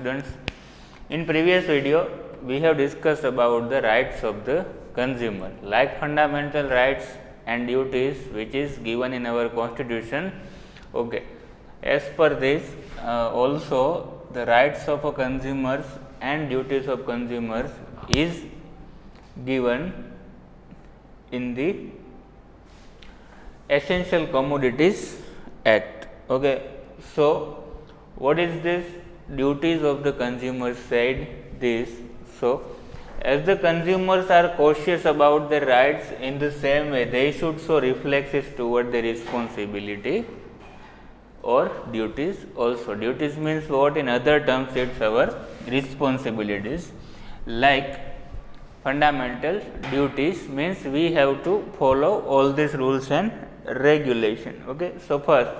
students. In previous video we have discussed about the rights of the consumer, like fundamental rights and duties which is given in our constitution. Okay, as per this also the rights of a consumers and duties of consumers is given in the Essential Commodities Act. Okay, so what is this duties of the consumers said this? So as the consumers are cautious about their rights, in the same way they should show reflexes toward their responsibility or duties also. Duties means what? In other terms it's our responsibilities. Like fundamental duties means we have to follow all these rules and regulation. Okay, so first,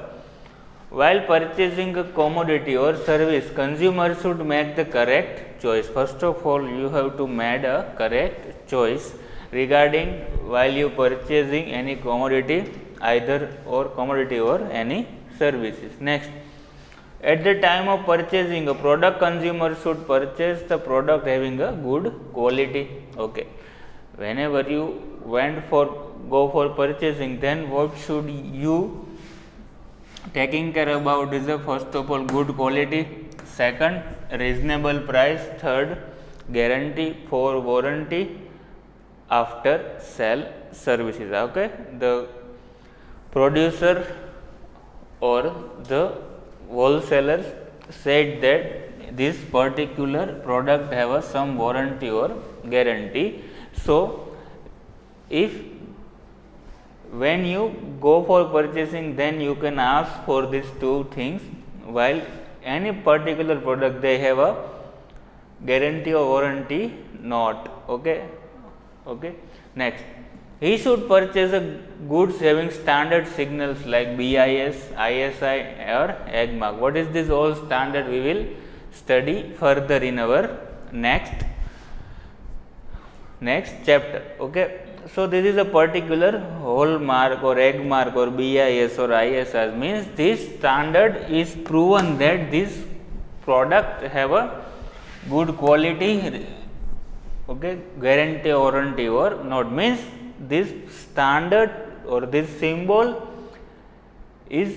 while purchasing a commodity or service, consumer should make the correct choice. First of all, you have to make a correct choice regarding while you purchasing any commodity, either or commodity or any services. Next, at the time of purchasing a product, consumer should purchase the product having a good quality. Okay, whenever you go for purchasing, then what should you taking care about is the first of all good quality, second reasonable price, third guarantee, for warranty, after sale services. Okay, the producer or the wholesalers said that this particular product have a some warranty or guarantee. So if when you go for purchasing, then you can ask for these two things. While any particular product they have a guarantee or warranty not. Okay. Next, he should purchase a goods having standard signals like BIS, ISI or AGMARK. What is this all standard? We will study further in our next chapter. Okay, so this is a particular hallmark or AGMARK or BIS or ISI means this standard is proven that this product have a good quality, okay, guarantee or warranty or not, means this standard or this symbol is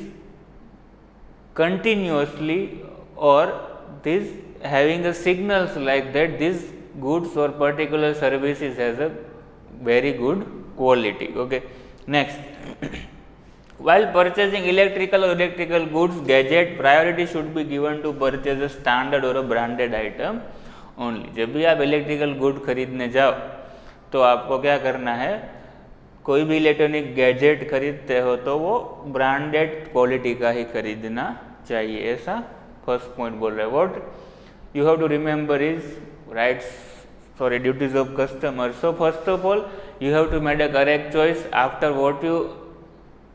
continuously or this having a signals like that this goods or particular services has a very good quality. Okay. Next, while purchasing electrical goods, gadget, priority should be given to purchase a standard or a branded item only. जब भी आप electrical good खरीदने जाओ तो आपको क्या करना है, कोई भी इलेक्ट्रॉनिक गैजेट खरीदते हो तो वो ब्रांडेड क्वालिटी का ही खरीदना चाहिए, ऐसा फर्स्ट पॉइंट बोल रहा है. What you have to remember is duties of customer. So first of all you have to make a correct choice. After what you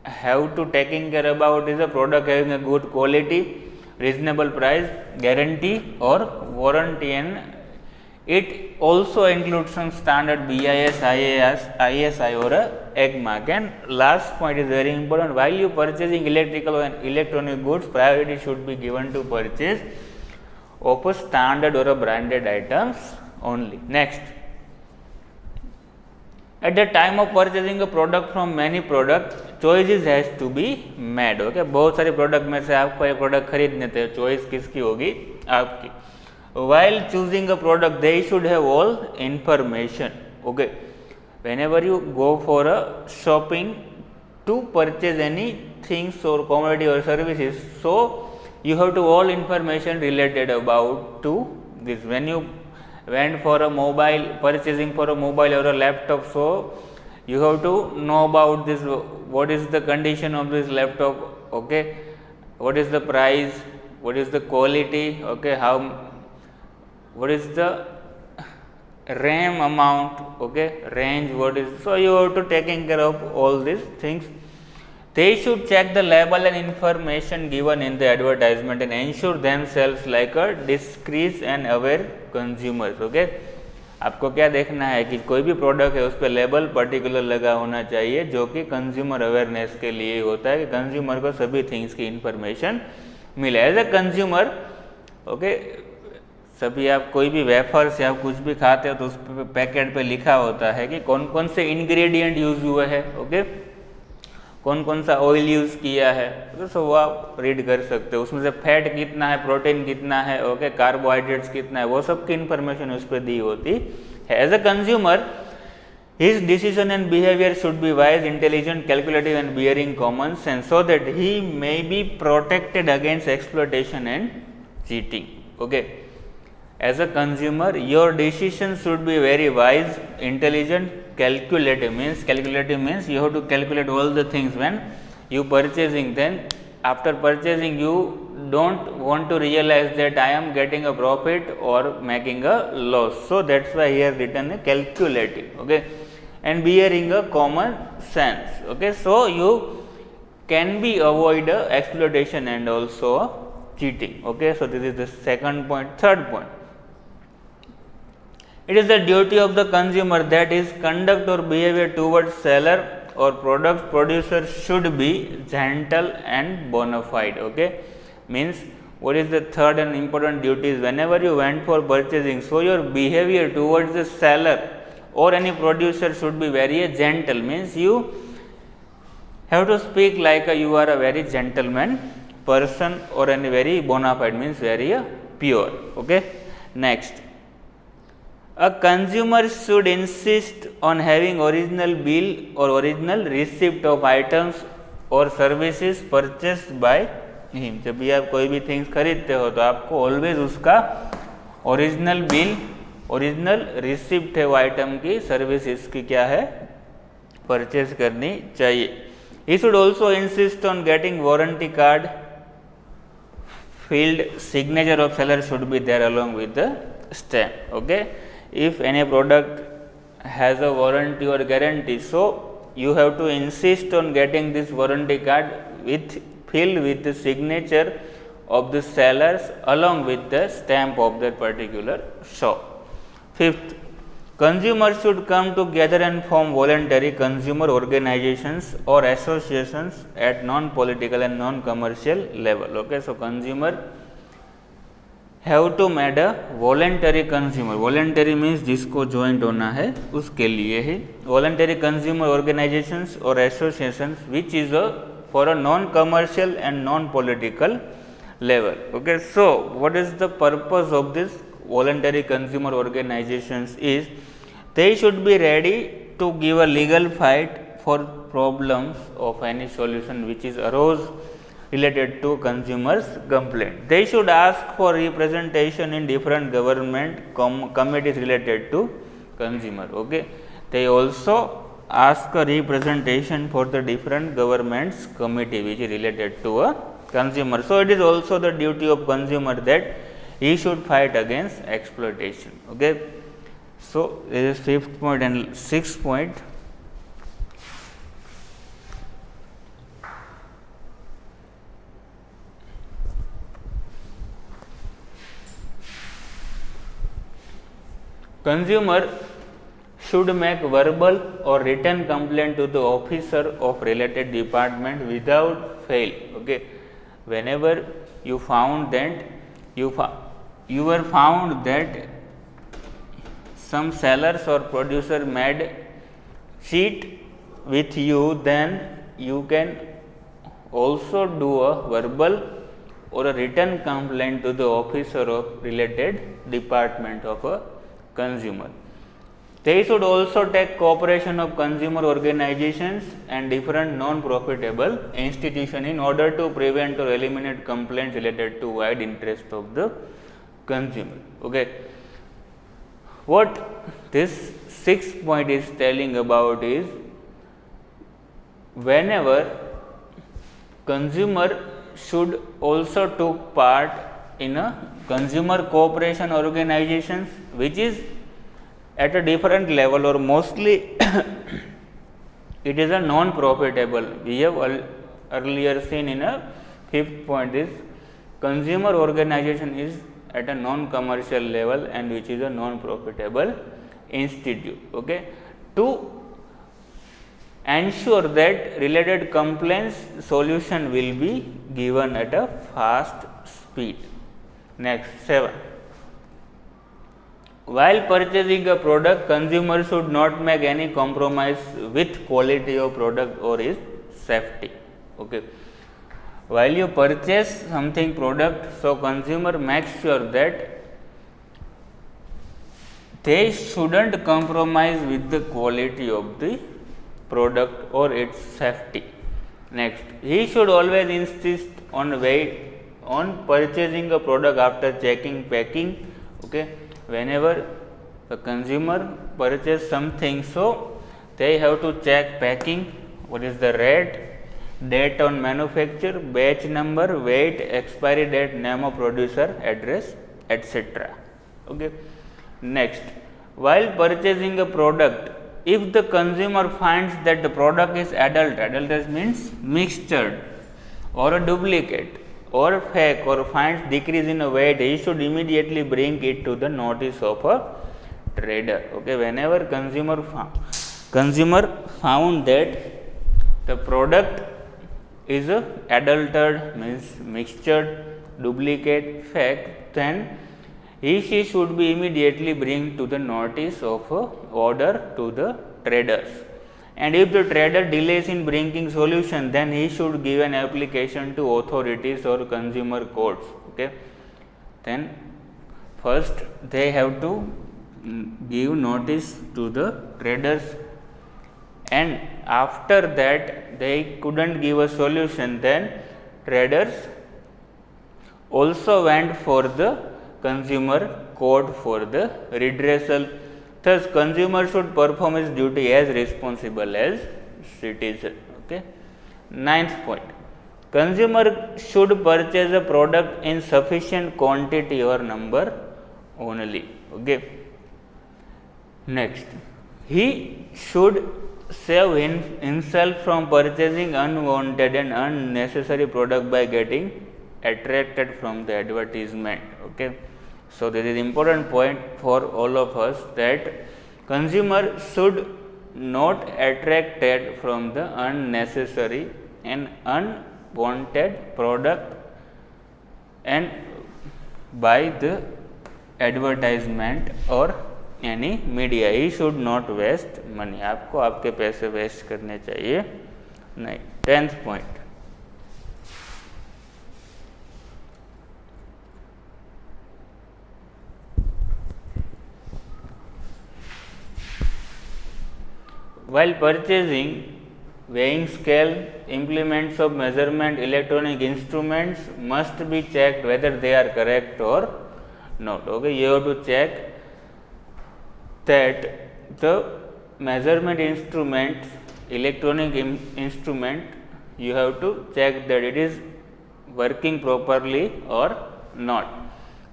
have to taking care about is a product having a good quality, reasonable price, guarantee or warranty, and it also includes some standard BIS, ISI or AGMARK. And last point is very important, while you purchasing electrical and electronic goods, priority should be given to purchase of a standard or a branded items only. Next, at the time of purchasing a product from many products, choices has to be made. Okay, बहुत सारे product में से आपको एक product खरीदने थे, choice किसकी होगी? आपकी. While choosing a product, they should have all information. Okay, whenever you go for a shopping to purchase any things or commodity or services, so you have to all information related about to this. When you went for a mobile, purchasing for a mobile or a laptop, so you have to know about this, what is the condition of this laptop, okay, what is the price, what is the quality, okay, what is the RAM amount, okay, range, what is, so you have to taking care of all these things. They should check the label and information given in the advertisement and ensure themselves like a discreet and aware consumers. Okay, आपको क्या देखना है कि कोई भी product है उस पर लेबल पर्टिकुलर लगा होना चाहिए जो कि कंज्यूमर अवेयरनेस के लिए होता है कि कंज्यूमर को सभी थिंग्स की इंफॉर्मेशन मिले. एज ए कंज्यूमर, ओके, सभी आप कोई भी वेफर्स या कुछ भी खाते हो तो उस पे पैकेट पे लिखा होता है कि कौन कौन से इंग्रेडिएंट यूज हुए हैं, ओके, कौन कौन सा ऑयल यूज किया है, तो सो वो आप रीड कर सकते हो। उसमें से फैट कितना है, प्रोटीन कितना है, ओके, कार्बोहाइड्रेट्स कितना है, वो सब की इंफॉर्मेशन उस पर दी होती है। As a consumer his decision and behavior should be wise, intelligent, calculative and bearing common sense so that he may be protected against exploitation and cheating, okay. As a consumer your decision should be very wise, intelligent, calculative means you have to calculate all the things when you purchasing. Then after purchasing you don't want to realize that I am getting a profit or making a loss, so that's why here written a calculative, okay, and bearing a common sense, okay. So you can be avoid exploitation and also cheating, okay. So this is the second point. Third point, it is the duty of the consumer that his conduct or behavior towards seller or product producer should be gentle and bona fide, okay. Means what is the third and important duties whenever you went for purchasing, so your behavior towards the seller or any producer should be very gentle, means you have to speak like you are a very gentleman person or any very bona fide means very pure, okay. Next, a consumer should insist on having original bill or original receipt of items or services purchased by him. जब भी आप कोई भी things खरीदते हो तो आपको always उसका ओरिजिनल बिल, ओरिजिनल रिसिप्ट है वो आइटम की, सर्विसेज की क्या है, परचेज करनी चाहिए. He should also insist on getting warranty card, field signature of seller should be there along with the stamp. Okay, if any product has a warranty or guarantee, so you have to insist on getting this warranty card with filled with the signature of the sellers along with the stamp of that particular shop. Fifth, consumers should come together and form voluntary consumer organizations or associations at non-political and non-commercial level. Okay, so consumer have to made a voluntary consumer. Voluntary means जिसको joint होना है उसके लिए है. Voluntary consumer organizations or associations which is for a non-commercial and non-political level. Okay, so what is the purpose of this voluntary consumer organizations is they should be ready to give a legal fight for problems of any solution which is arose related to consumers complaint. They should ask for representation in different government committees related to consumer. Okay, they also ask a representation for the different governments committee which is related to a consumer. So it is also the duty of consumer that he should fight against exploitation. Okay, so this is fifth point. And sixth point, consumer should make verbal or written complaint to the officer of related department without fail. Okay, whenever you found that you were found that some sellers or producer made cheat with you, then you can also do a verbal or a written complaint to the officer of related department of a consumer. They should also take cooperation of consumer organizations and different non-profitable institutions in order to prevent or eliminate complaints related to wide interest of the consumer. Okay, what this sixth point is telling about is whenever consumer should also took part in a consumer cooperation organizations which is at a different level or mostly it is a non-profitable. We have earlier seen in a fifth point, this consumer organization is at a non-commercial level and which is a non-profitable institute. Okay, to ensure that related complaints solution will be given at a fast speed. Next, 7. while purchasing a product, consumer should not make any compromise with quality of product or its safety. Okay. While you purchase something product, so consumer makes sure that they shouldn't compromise with the quality of the product or its safety. Next, he should always insist on purchasing a product after checking packing. Okay, whenever the consumer purchase something, so they have to check packing, what is the rate, date on manufacture, batch number, weight, expiry date, name of producer, address, etc. Okay. Next, while purchasing a product, if the consumer finds that the product is adulterate means mixtured or a duplicate or fake or finds decrease in a weight, he should immediately bring it to the notice of a trader. Okay, whenever consumer found that the product is adulterated means mixtured, duplicate, fake, then she should be immediately bring to the notice of order to the traders. And if the trader delays in bringing solution, then he should give an application to authorities or consumer courts. Okay. Then first they have to give notice to the traders, and after that they couldn't give a solution, then traders also went for the consumer court for the redressal. Thus, consumer should perform his duty as responsible as citizen. Okay. Ninth point, consumer should purchase a product in sufficient quantity or number only. Okay. Next, he should save himself from purchasing unwanted and unnecessary product by getting attracted from the advertisement. Okay. So, this is important point for all of us, that consumer should not attracted from the unnecessary and unwanted product and by the advertisement or any media. He should not waste money. आपको आपके पैसे waste करने चाहिए नहीं. 10th point, while purchasing, weighing scale, implements of measurement, electronic instruments must be checked whether they are correct or not. Okay, you have to check that the measurement instruments, electronic instrument, you have to check that it is working properly or not.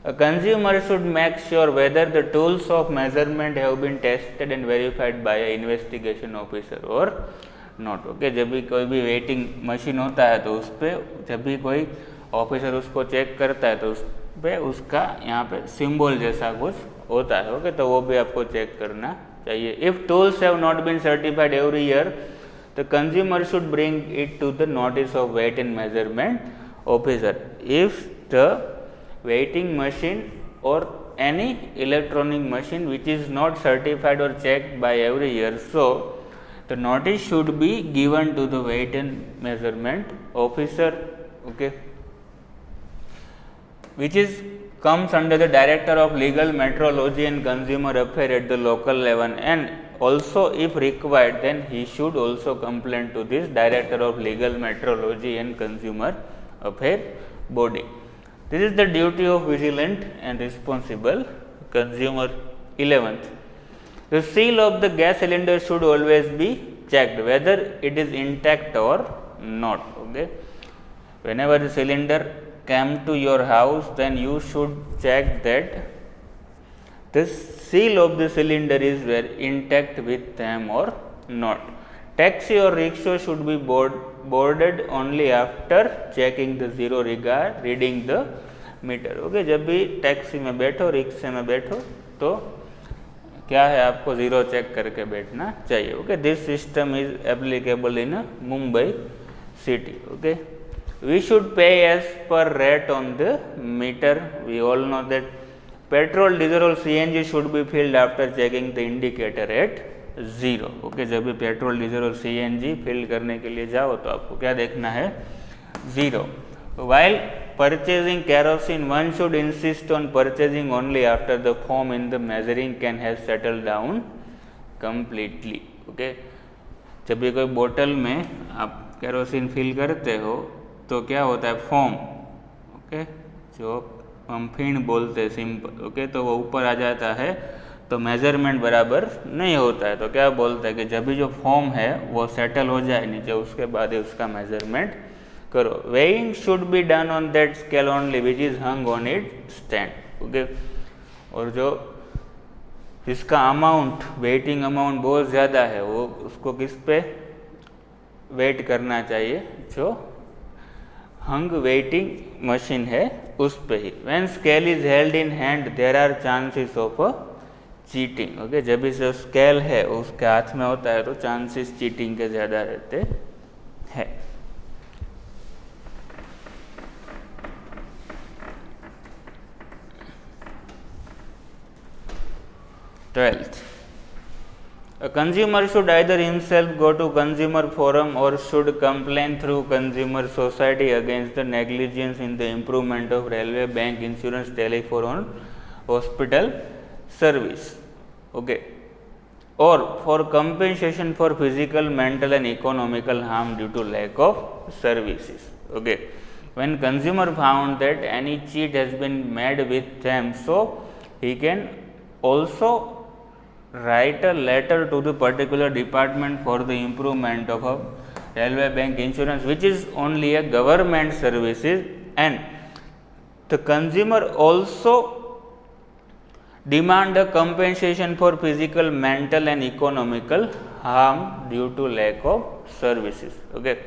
A consumer should make sure whether the tools of measurement have been tested and verified by an investigation officer or not. Okay, जब भी कोई भी waiting machine होता है तो उस पर जब भी कोई ऑफिसर उसको चेक करता है तो उस पर उसका यहाँ पे सिंबल जैसा कुछ होता है. ओके, तो वो भी आपको चेक करना चाहिए. If tools have not been certified every year, the consumer should bring it to the notice of weight and measurement officer. If the weighting machine or any electronic machine which is not certified or checked by every year, so the notice should be given to the weight and measurement officer. Okay, which is comes under the director of legal metrology and consumer affair at the local level, and also if required then he should also complain to this director of legal metrology and consumer affair body. This is the duty of vigilant and responsible consumer. 11th, the seal of the gas cylinder should always be checked whether it is intact or not. Okay, whenever the cylinder came to your house, then you should check that the seal of the cylinder is intact with them or not. Taxi or rickshaw should be boarded only after checking the zero reading the meter. Okay, जब भी taxi में बैठो, रिक्शे में बैठो तो क्या है, आपको ज़ीरो चेक करके बैठना चाहिए. Okay, this system is applicable in Mumbai city. Okay, we should pay as per rate on the meter. We all know that petrol, diesel और CNG should be filled after checking the indicator at 0। Okay, जब भी petrol, diesel और CNG fill करने के लिए जाओ तो आपको क्या देखना है? 0। While purchasing kerosene, one should insist on purchasing only after the foam in the measuring can has settled down completely। Okay, जब भी कोई बोतल में आप केरोसिन फिल करते हो तो क्या होता है? फोम, ओके, जो हम फिन बोलते हैं सिंपल, ओके, तो वो ऊपर आ जाता है तो मेजरमेंट बराबर नहीं होता है। तो क्या बोलते हैं कि जब भी जो फॉर्म है वो सेटल हो जाए नीचे, उसके बाद ही उसका मेजरमेंट करो। Weighing should be done on that scale only which is hung on it stand. Okay, और जो जिसका अमाउंट, वेटिंग अमाउंट बहुत ज़्यादा है, वो उसको किस पे वेट करना चाहिए? जो हंग वेटिंग मशीन है उस पे ही। When scale is held in hand there are chances of cheating. Okay, जब भी जो स्केल है उसके हाथ में होता है तो चांसेस चीटिंग के ज़्यादा रहते हैं। 12th, a consumer should either himself go to consumer forum or should complain through consumer society against the negligence in the improvement of railway, bank, insurance, telephone, hospital service, okay, or for compensation for physical, mental and economical harm due to lack of services. Okay, when consumer found that any cheat has been made with them, so he can also write a letter to the particular department for the improvement of a railway, bank, insurance, which is only a government services, and the consumer also demand a compensation for physical, mental and economical harm due to lack of services. Okay,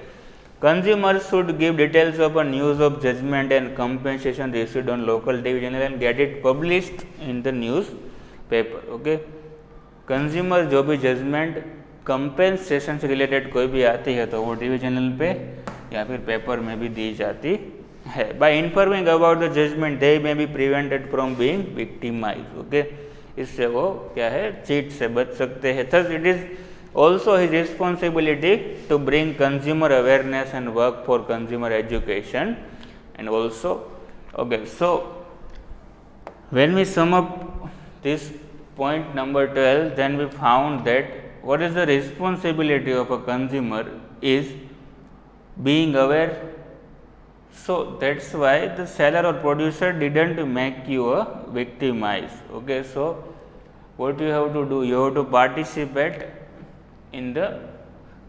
consumers should give details of a news of judgment and compensation received on local TV channel and get it published in the newspaper. Okay, consumer जो भी judgement compensation से related कोई भी आती है तो वो TV channel पे या फिर पेपर में भी दी जाती है। By informing about the judgement they may be prevented from being victimised. Okay, इससे वो क्या है, चीट से बच सकते हैं। Thus it is also his responsibility to bring consumer awareness and work for consumer education and also. Okay, so when we sum up this point number 12, then we found that what is the responsibility of a consumer is being aware. So that's why the seller or producer didn't make you a victimize. Okay, so what you have to do, you have to participate in the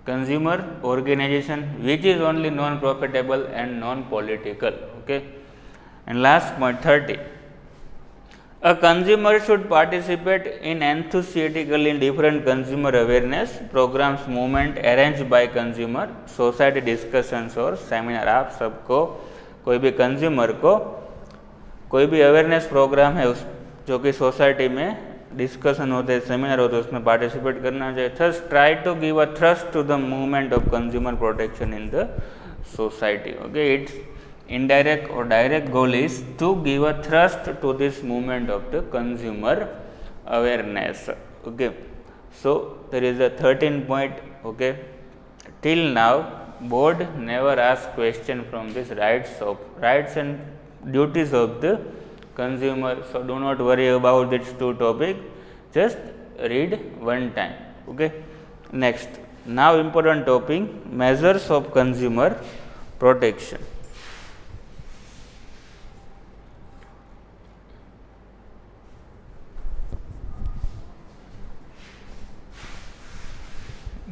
consumer organization which is only non-profitable and non-political. Okay, and last point 30, a consumer should participate in enthusiastically in different consumer awareness programs, movement arranged by consumer, society discussions और seminar. आप सबको, कोई भी consumer को कोई भी awareness programme है उस जो कि सोसाइटी में डिस्कशन होते हैं, सेमिनार होते हैं, उसमें पार्टिसिपेट करना चाहिए। Thus try to give a thrust to the movement of consumer protection in the society. Okay, it's indirect or direct goal is to give a thrust to this movement of the consumer awareness. Okay, so there is a 13 point. Okay, till now board never asked question from this rights and duties of the consumer, so do not worry about these two topic, just read one time. Okay, next, now important topic, measures of consumer protection.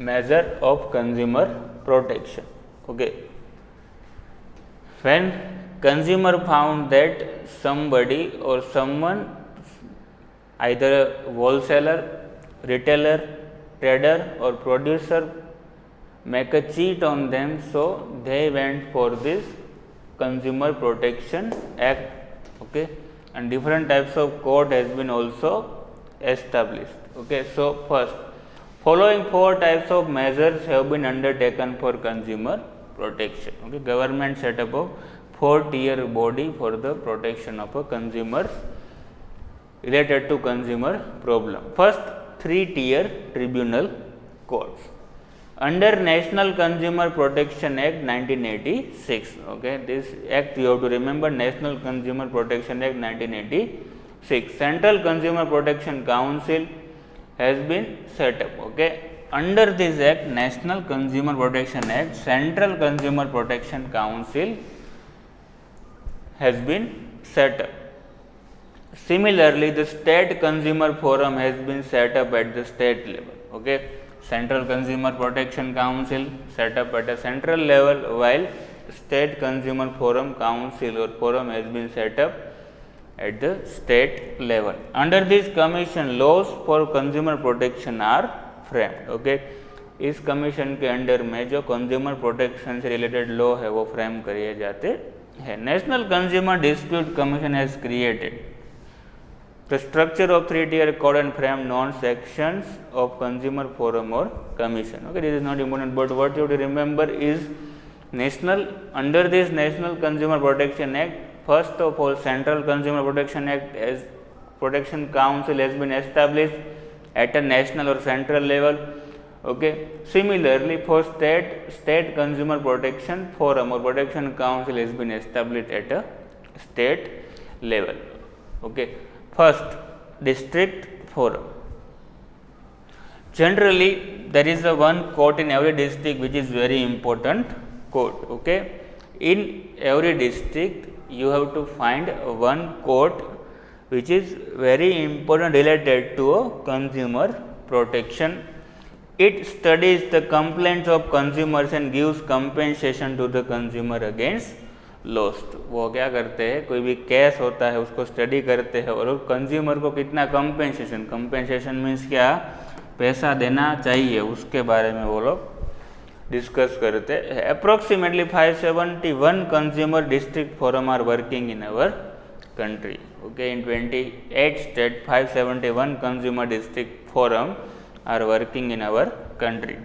Measure of consumer protection. Okay, when consumer found that somebody or someone, either a wholesaler, retailer, trader or producer make a cheat on them, so they went for this Consumer Protection Act. Okay, and different types of code has been also established. Okay, so first, following 4 types of measures have been undertaken for consumer protection. Okay, government set up a 4-tier body for the protection of a consumer related to consumer problem. First, 3-tier tribunal courts. Under National Consumer Protection Act 1986, okay, this act you have to remember, National Consumer Protection Act 1986, Central Consumer Protection Council has been set up. Okay. Under this act, National Consumer Protection Act, Central Consumer Protection Council has been set up. Similarly, the State Consumer Forum has been set up at the state level. Okay. Central Consumer Protection Council set up at a central level, while State Consumer Forum Council or Forum has been set up at the state level. Under this commission, laws for consumer protection are framed. Okay. इस commission के under में जो consumer protection से related law है वो frame किए जाते हैं. National consumer dispute commission has created the structure of 3-tier court and frame non-sections of consumer forum or commission. Okay, this is not important, but what you have to remember is under this National Consumer Protection Act, first of all, Central Consumer Protection Act as Protection Council has been established at a national or central level. Okay. Similarly, for state consumer protection forum or protection council has been established at a state level. Okay. First, district forum. Generally, there is a one court in every district which is very important court. Okay. In every district, you have to find one court which is very important related to a consumer protection. It studies the complaints of consumers and gives compensation to the consumer against loss. वो क्या करते हैं, कोई भी case होता है उसको study करते हैं और कंज्यूमर को कितना कंपेंसेशन मीन्स क्या पैसा देना चाहिए उसके बारे में वो लोग डिस्कस करते हैं. Approximately 571 consumer district forum are working in our country. Okay, in 28 states, 571 consumer district forum are working in our country.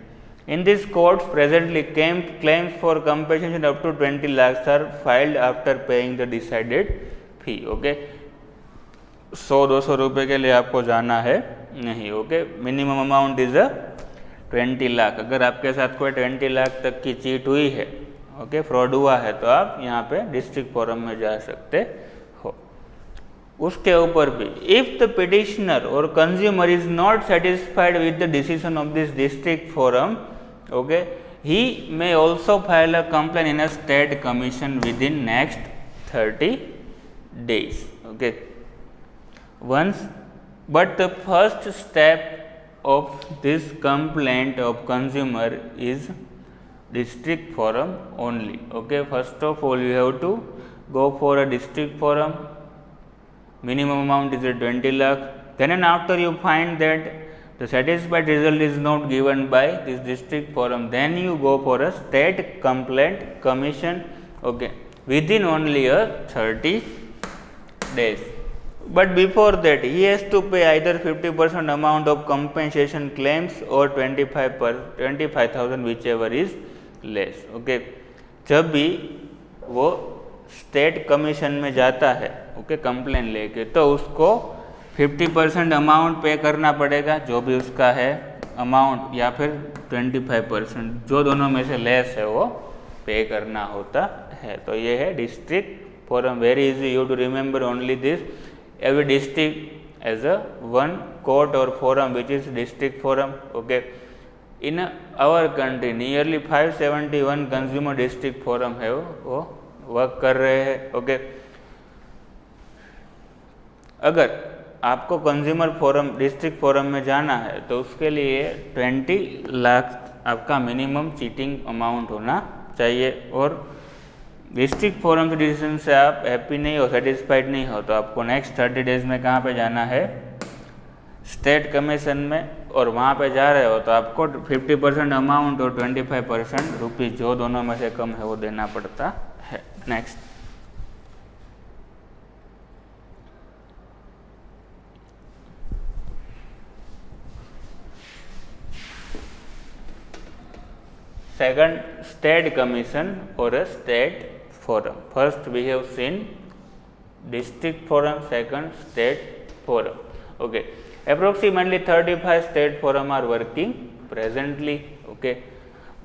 In these courts, presently claims for compensation up to 20 lakhs are filed after paying the decided fee. Okay, 100-200 रुपये के लिए आपको जाना है नहीं. Okay, minimum amount is 20 lakh. अगर आपके साथ कोई 20 लाख तक की चीट हुई है, ओके, फ्रॉड हुआ है, तो आप यहाँ पे डिस्ट्रिक्ट फोरम में जा सकते हो. उसके ऊपर भी इफ द पिटिशनर और consumer is not satisfied with the decision of this district forum, okay, he may also file a complaint in a state commission within next 30 days. Okay, but the first step of this complaint of consumer is district forum only. Okay, first of all you have to go for a district forum. Minimum amount is 20 lakh. Then and after you find that the satisfied result is not given by this district forum, then you go for a state complaint commission. Okay, within only a 30 days. But before that he has to pay either 50% amount of compensation claims or 25,000 whichever is less. Okay, जब भी वो state commission में जाता है, okay, complain लेके, तो उसको 50% amount पे करना पड़ेगा जो भी उसका है अमाउंट, या फिर 25% जो दोनों में से लेस है वो पे करना होता है. तो ये है district forum. Very easy, you to remember only this. Every district has a one court और forum which is district forum. Okay, in our country nearly 571 consumer district forum है वो वर्क कर रहे हैं. ओके, अगर आपको कंज्यूमर फोरम डिस्ट्रिक्ट फोरम में जाना है तो उसके लिए 20 लाख आपका मिनिमम चीटिंग अमाउंट होना चाहिए. और डिस्ट्रिक्ट फोरम के डिसीजन से आप हैप्पी नहीं हो, सेटिस्फाइड नहीं हो, तो आपको नेक्स्ट 30 डेज में कहाँ पे जाना है, स्टेट कमीशन में. और वहाँ पे जा रहे हो तो आपको 50% अमाउंट और 25% रुपीज़ जो दोनों में से कम है वो देना पड़ता है. Next, second, state commission or a state forum. First we have seen district forum, second state forum. Okay, approximately 35 state forum are working presently. Okay,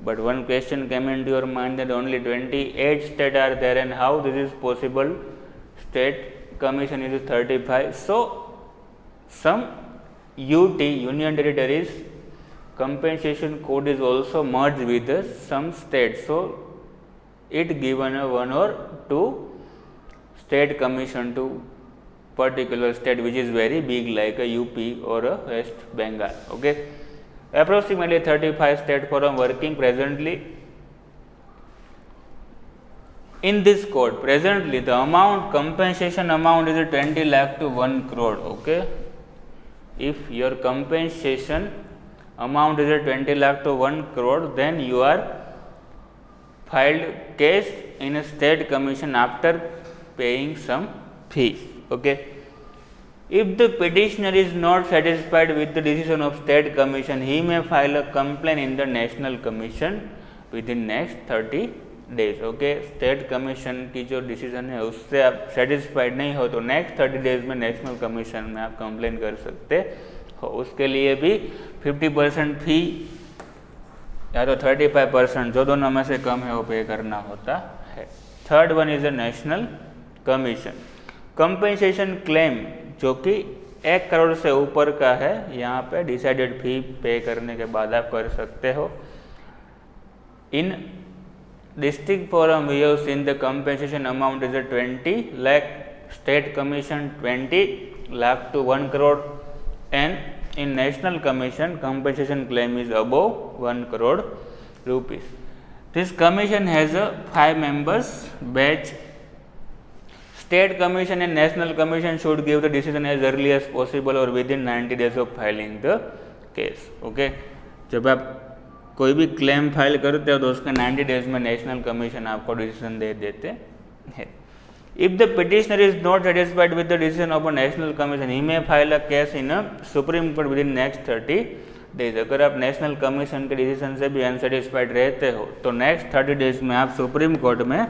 but one question came into your mind that only 28 states are there, and how this is possible? State commission is 35. So some UT, Union Territories, compensation code is also merged with some states. So it given a 1 or 2 state commission to particular state which is very big, like a UP or a West Bengal. Okay, approximately 35 state forum working presently. In this code, presently the amount, compensation amount is 20 lakh to 1 crore. Okay, if your compensation amount is 20 lakh to 1 crore, then you are filed case in a state commission after paying some fees. Okay. If the petitioner is not satisfied with the decision of state commission, he may file a complaint in the national commission within next 30 days. Okay, state commission की जो decision है उससे आप satisfied नहीं हो तो next 30 days में national commission में आप कंप्लेन कर सकते हो. उसके लिए भी 50% फी या तो 35% जो दोनों में से कम है वो पे करना होता है. Third one is a national commission. Compensation claim जो कि 1 करोड़ से ऊपर का है, यहाँ पे डिसाइडेड फी पे करने के बाद आप कर सकते हो. In district forum we have seen the compensation amount is 20 lakh, state commission 20 lakh to 1 crore, and in national commission compensation claim is above 1 crore rupees. This commission has a 5 members batch. State commission and national commission should give the decision as early as possible or within 90 days of filing the case. Okay, जब आप कोई भी claim file करते हो तो उसके 90 days में national commission आपको डिसीजन दे देते हैं. If the petitioner is not satisfied with the decision of a national commission, he may file a case in supreme court with in next 30 days. अगर आप नेशनल कमीशन के decision से भी unsatisfied रहते हो तो नेक्स्ट 30 डेज में आप सुप्रीम कोर्ट में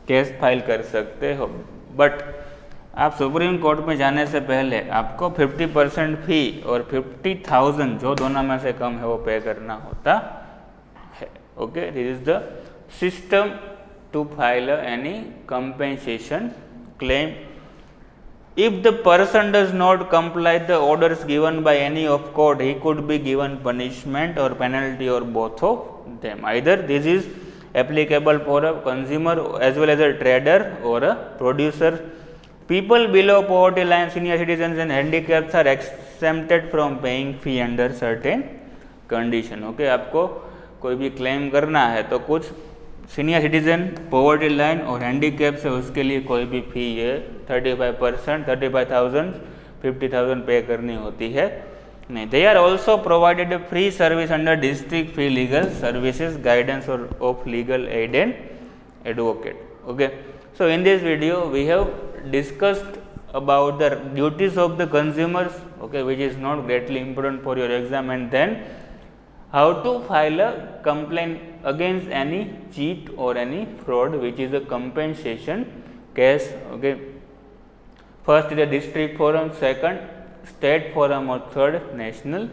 केस फाइल कर सकते हो. बट आप सुप्रीम कोर्ट में जाने से पहले आपको 50% फी और 50,000 जो दोनों में से कम है वो पे करना होता है. Okay, this is the system to file any compensation claim. If the person does not comply the orders given by any of court, he could be given punishment or penalty or both of them. Either this is applicable for a consumer as well as a trader or a producer. People below poverty line, senior citizens and handicaps are exempted from paying fee under certain condition. Okay, आपको कोई भी claim करना है तो कुछ senior citizen, poverty line और handicaps है उसके लिए कोई भी फी है 35%, 35,000, 50,000 पे करनी होती है नहीं. They are also provided a free service under district free legal services, guidance or of legal aid and advocate. Okay, so in this video we have discussed about the duties of the consumers, okay, which is not greatly important for your exam, and then how to file a complaint against any cheat or any fraud which is a compensation case. Okay, first is the district forum, second state forum or third national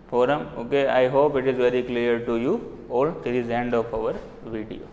forum. Okay, I hope it is very clear to you all. This is end of our video.